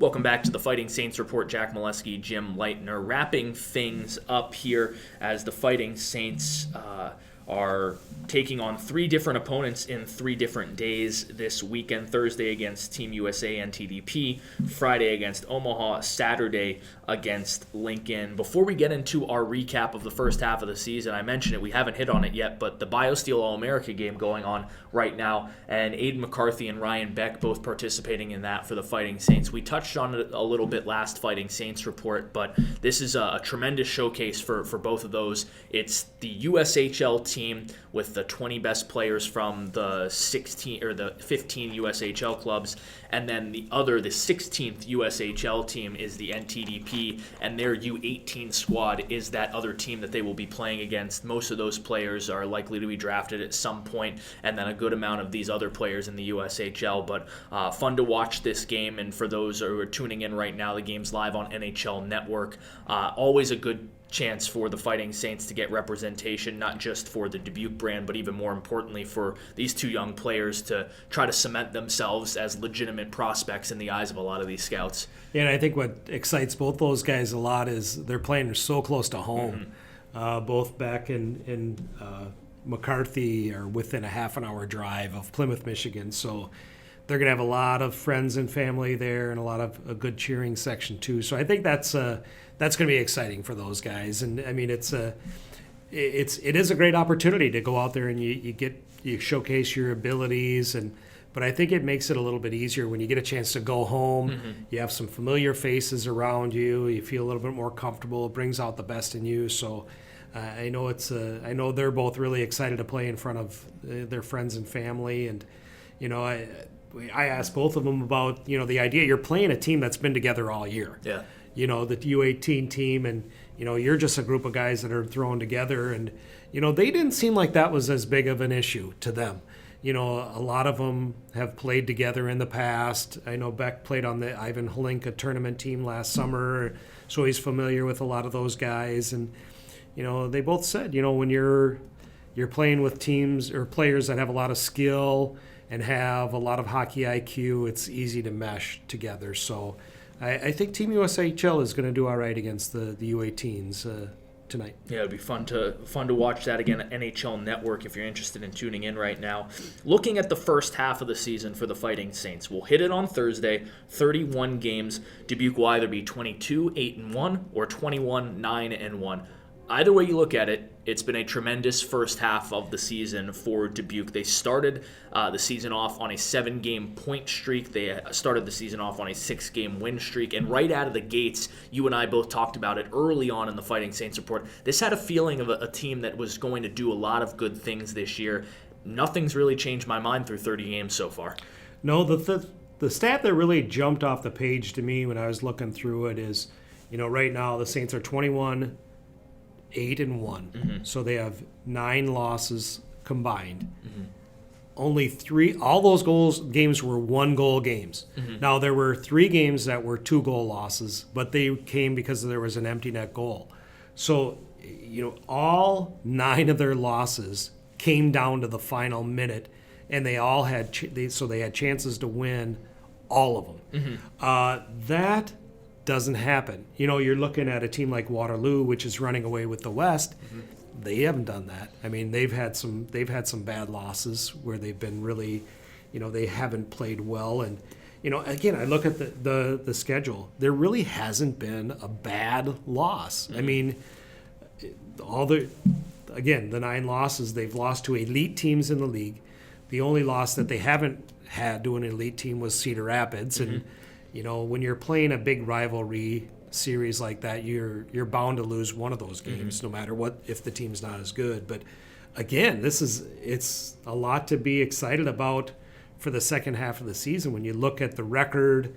Welcome back to the Fighting Saints Report. Jack Milewski, Jim Leitner, wrapping things up here as the Fighting Saints are taking on three different opponents in 3 different days this weekend. Thursday against Team USA and TDP, Friday against Omaha, Saturday against Lincoln. Before we get into our recap of the first half of the season, I mentioned it, we haven't hit on it yet, but the BioSteel All-America game going on right now, and Aiden McCarthy and Ryan Beck both participating in that for the Fighting Saints. We touched on it a little bit last Fighting Saints report, but this is a tremendous showcase for both of those. It's the USHL team with the 20 best players from the 16 or the 15 USHL clubs, and then the 16th USHL team is the NTDP, and their U18 squad is that other team that they will be playing against. Most of those players are likely to be drafted at some point, and then a good amount of these other players in the USHL. But fun to watch this game, and for those who are tuning in right now, the game's live on NHL Network. Always a good chance for the Fighting Saints to get representation, not just for the Dubuque brand, but even more importantly for these two young players to try to cement themselves as legitimate prospects in the eyes of a lot of these scouts. Yeah, and I think what excites both those guys a lot is they're playing so close to home. Both Beck and McCarthy are within a half an hour drive of Plymouth, Michigan, so they're going to have a lot of friends and family there and a lot of a good cheering section too. So I think that's going to be exciting for those guys. And I mean, it is a great opportunity to go out there and you showcase your abilities, but I think it makes it a little bit easier when you get a chance to go home. You have some familiar faces around you. You feel a little bit more comfortable. It brings out the best in you. So I know they're both really excited to play in front of their friends and family. And I asked both of them about the idea you're playing a team that's been together all year. Yeah. The U18 team, and you're just a group of guys that are thrown together, and they didn't seem like that was as big of an issue to them. A lot of them have played together in the past. I know Beck played on the Ivan Holinka tournament team last summer, so he's familiar with a lot of those guys. And they both said, when you're playing with teams or players that have a lot of skill and have a lot of hockey IQ, it's easy to mesh together. So I think Team USHL is going to do all right against the U18s tonight. Yeah, it'd be fun to watch that again at NHL Network if you're interested in tuning in right now. Looking at the first half of the season for the Fighting Saints, we'll hit it on Thursday. 31 games. Dubuque will either be 22-8-1 or 21-9-1. Either way you look at it, it's been a tremendous first half of the season for Dubuque. They started the season off on a 7-game point streak. They started the season off on a 6-game win streak. And right out of the gates, you and I both talked about it early on in the Fighting Saints report. This had a feeling of a team that was going to do a lot of good things this year. Nothing's really changed my mind through 30 games so far. No, the stat that really jumped off the page to me when I was looking through it is, right now the Saints are 21-8-1. So they have 9 losses combined. Only 3, all those games were 1-goal games. Now there were 3 games that were 2-goal losses, but they came because there was an empty net goal. So, all 9 of their losses came down to the final minute, and they all had they had chances to win all of them. That doesn't happen. You're looking at a team like Waterloo, which is running away with the West. They haven't done that. I mean, they've had some bad losses where they've been really, they haven't played well. And again, I look at the schedule. There really hasn't been a bad loss. I mean, the 9 losses they've lost to elite teams in the league. The only loss that they haven't had to an elite team was Cedar Rapids, and when you're playing a big rivalry series like that, you're bound to lose one of those games, no matter what, if the team's not as good. But again, it's a lot to be excited about for the second half of the season. When you look at the record,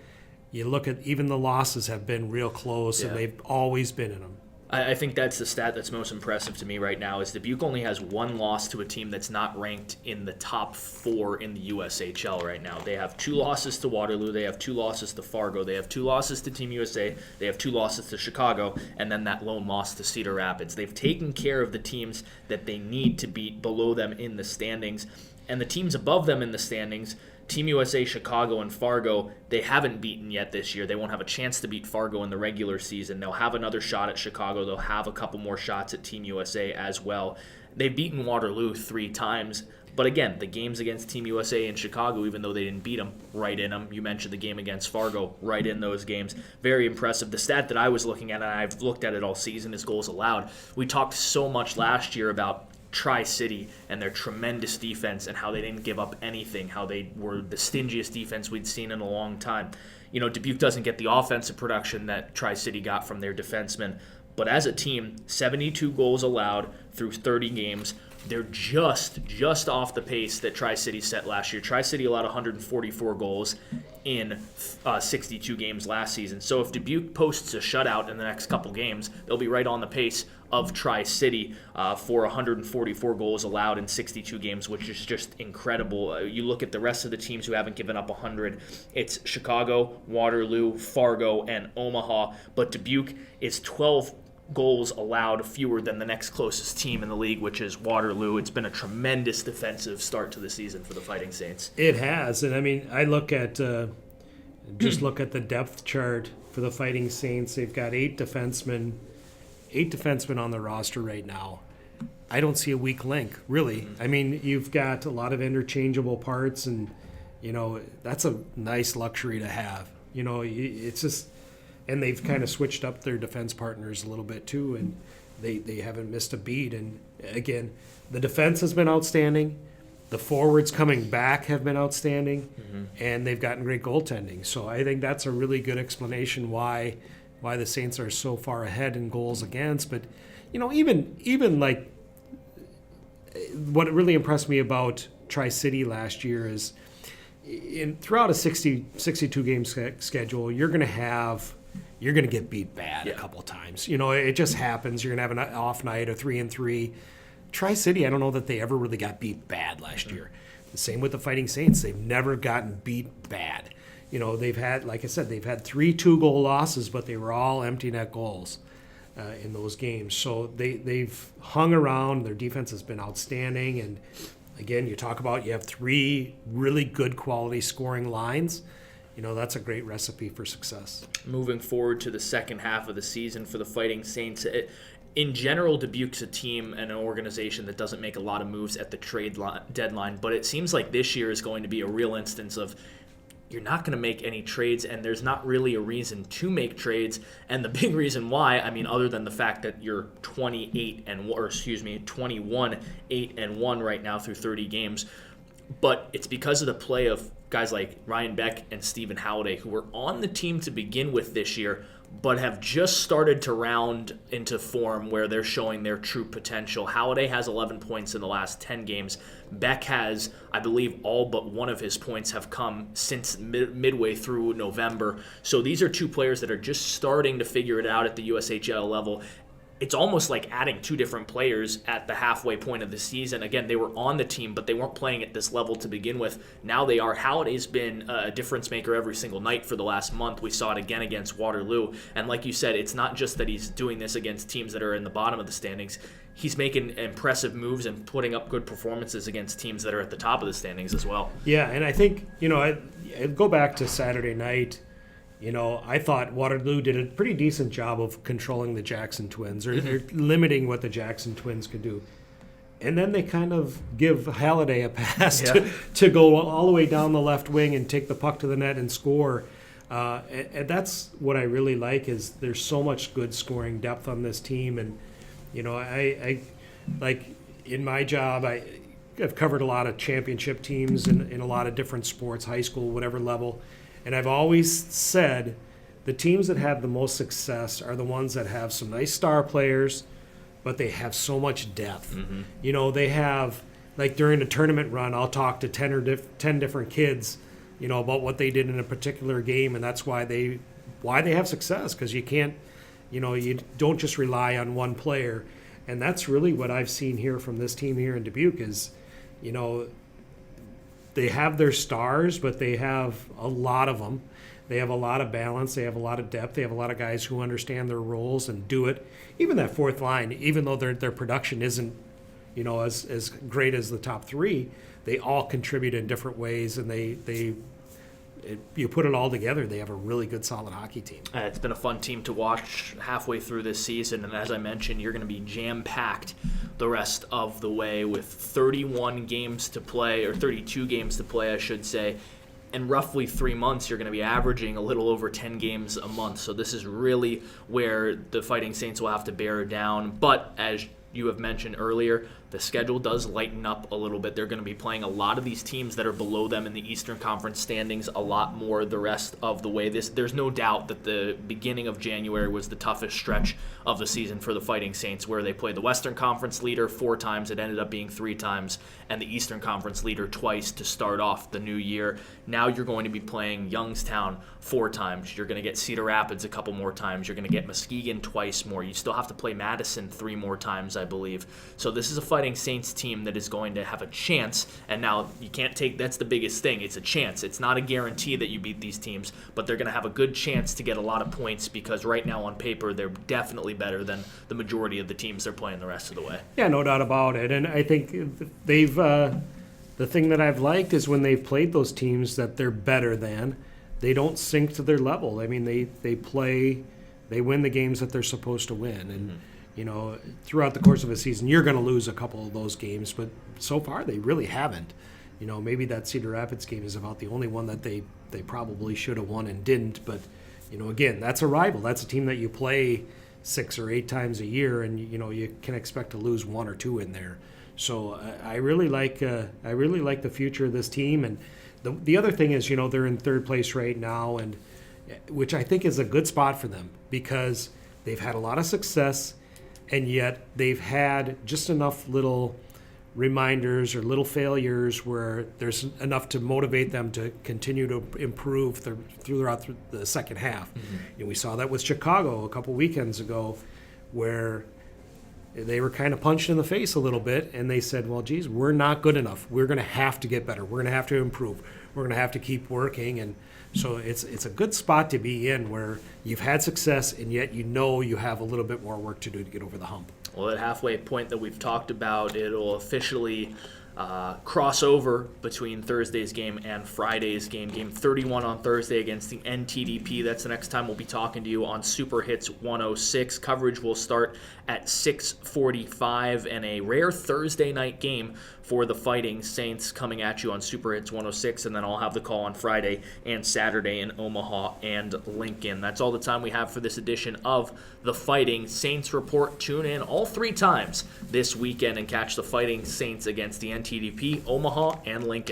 you look at even the losses have been real close, and they've always been in them. I think that's the stat that's most impressive to me right now is Dubuque only has 1 loss to a team that's not ranked in the top 4 in the USHL right now. They have 2 losses to Waterloo. They have 2 losses to Fargo. They have 2 losses to Team USA. They have 2 losses to Chicago, and then that lone loss to Cedar Rapids. They've taken care of the teams that they need to beat below them in the standings. And the teams above them in the standings Team USA, Chicago, and Fargo, they haven't beaten yet this year. They won't have a chance to beat Fargo in the regular season. They'll have another shot at Chicago. They'll have a couple more shots at Team USA as well. They've beaten Waterloo 3 times. But again, the games against Team USA and Chicago, even though they didn't beat them, right in them. You mentioned the game against Fargo, right in those games. Very impressive. The stat that I was looking at, and I've looked at it all season, is goals allowed. We talked so much last year about Tri-City and their tremendous defense and how they didn't give up anything, how they were the stingiest defense we'd seen in a long time. You know, Dubuque doesn't get the offensive production that Tri-City got from their defensemen. But as a team, 72 goals allowed through 30 games. They're just off the pace that Tri-City set last year. Tri-City allowed 144 goals in 62 games last season. So if Dubuque posts a shutout in the next couple games, they'll be right on the pace of Tri-City for 144 goals allowed in 62 games, which is just incredible. You look at the rest of the teams who haven't given up 100. It's Chicago, Waterloo, Fargo, and Omaha. But Dubuque is 12 goals allowed fewer than the next closest team in the league, which is Waterloo. It's been a tremendous defensive start to the season for the Fighting Saints. It has, and I mean, I look at look at the depth chart for the Fighting Saints. They've got 8 defensemen on the roster right now. I don't see a weak link, really. I mean, you've got a lot of interchangeable parts, and you know that's a nice luxury to have. You know, it's just. And they've kind of switched up their defense partners a little bit too, and they haven't missed a beat. And again, the defense has been outstanding. The forwards coming back have been outstanding, and they've gotten great goaltending. So I think that's a really good explanation why the Saints are so far ahead in goals against. But you know, even like what really impressed me about Tri-City last year is throughout a 62 game schedule, you're going to get beat bad a couple of times. You know, it just happens. You're going to have an off night, a 3-3. Tri-City, I don't know that they ever really got beat bad last year. The same with the Fighting Saints. They've never gotten beat bad. You know, they've had, like I said, they've had 3 2-goal losses, but they were all empty net goals in those games. So they've hung around. Their defense has been outstanding. And again, you talk about you have 3 really good quality scoring lines. You know, that's a great recipe for success. Moving forward to the second half of the season for the Fighting Saints, in general, Dubuque's a team and an organization that doesn't make a lot of moves at the trade deadline, but it seems like this year is going to be a real instance of you're not going to make any trades, and there's not really a reason to make trades. And the big reason why, I mean, other than the fact that you're 21-8-1 right now through 30 games, but it's because of the play of guys like Ryan Beck and Stephen Halliday, who were on the team to begin with this year, but have just started to round into form where they're showing their true potential. Halliday has 11 points in the last 10 games. Beck has, I believe, all but one of his points have come since midway through November. So these are 2 players that are just starting to figure it out at the USHL level. It's almost like adding 2 different players at the halfway point of the season. Again, they were on the team, but they weren't playing at this level to begin with. Now they are. Halliday's been a difference maker every single night for the last month. We saw it again against Waterloo. And like you said, it's not just that he's doing this against teams that are in the bottom of the standings. He's making impressive moves and putting up good performances against teams that are at the top of the standings as well. Yeah, and I think, you know, I go back to Saturday night. You know, I thought Waterloo did a pretty decent job of controlling the Jackson Twins, or limiting what the Jackson Twins could do. And then they kind of give Halliday a pass to go all the way down the left wing and take the puck to the net and score. And that's what I really like, is there's so much good scoring depth on this team. And, you know, I like in my job, I've covered a lot of championship teams in a lot of different sports, high school, whatever level. And I've always said the teams that have the most success are the ones that have some nice star players, but they have so much depth. You know, they have, like during a tournament run, I'll talk to 10 different kids, you know, about what they did in a particular game, and that's why they have success, because you can't, you know, you don't just rely on one player. And that's really what I've seen here from this team here in Dubuque is, you know, they have their stars, but they have a lot of them. They have a lot of balance. They have a lot of depth. They have a lot of guys who understand their roles and do it. Even that fourth line, even though their production isn't as great as the top three, they all contribute in different ways, and you put it all together, they have a really good, solid hockey team. It's been a fun team to watch halfway through this season, and as I mentioned, you're going to be jam-packed the rest of the way with 31 games to play, or 32 games to play, I should say. In roughly 3 months, you're going to be averaging a little over 10 games a month. So this is really where the Fighting Saints will have to bear down. But as you have mentioned earlier, the schedule does lighten up a little bit. They're going to be playing a lot of these teams that are below them in the Eastern Conference standings a lot more the rest of the way. There's no doubt that the beginning of January was the toughest stretch of the season for the Fighting Saints, where they played the Western Conference leader 4 times. It ended up being 3 times, and the Eastern Conference leader twice to start off the new year. Now you're going to be playing Youngstown 4 times. You're going to get Cedar Rapids a couple more times. You're going to get Muskegon twice more. You still have to play Madison 3 more times, I believe. So this is a Fighting Saints team that is going to have a chance, and now you can't take, that's the biggest thing, it's a chance. It's not a guarantee that you beat these teams, but they're going to have a good chance to get a lot of points, because right now on paper they're definitely better than the majority of the teams they're playing the rest of the way. Yeah, no doubt about it. And I think they've the thing that I've liked is when they've played those teams that they're better than, they don't sink to their level. I mean, they win the games that they're supposed to win. And throughout the course of a season, you're going to lose a couple of those games, but so far they really haven't. Maybe that Cedar Rapids game is about the only one that they probably should have won and didn't. But, again, that's a rival. That's a team that you play 6 or 8 times a year, and, you can expect to lose 1 or 2 in there. So I really like the future of this team. And the other thing is, they're in 3rd place right now, and which I think is a good spot for them, because they've had a lot of success, and yet they've had just enough little reminders or little failures where there's enough to motivate them to continue to improve throughout the second half. Mm-hmm. We saw that with Chicago a couple weekends ago, where they were kind of punched in the face a little bit, and they said, well, geez, we're not good enough. We're going to have to get better. We're going to have to improve. We're going to have to keep working. And so it's a good spot to be in, where you've had success, and yet you have a little bit more work to do to get over the hump. Well, at halfway point that we've talked about, it'll officially cross over between Thursday's game and Friday's game. Game 31 on Thursday against the NTDP. That's the next time we'll be talking to you on Super Hits 106. Coverage will start at 6:45, and a rare Thursday night game for the Fighting Saints coming at you on Super Hits 106, and then I'll have the call on Friday and Saturday in Omaha and Lincoln. That's all the time we have for this edition of the Fighting Saints Report. Tune in all 3 times this weekend and catch the Fighting Saints against the NTDP, Omaha, and Lincoln.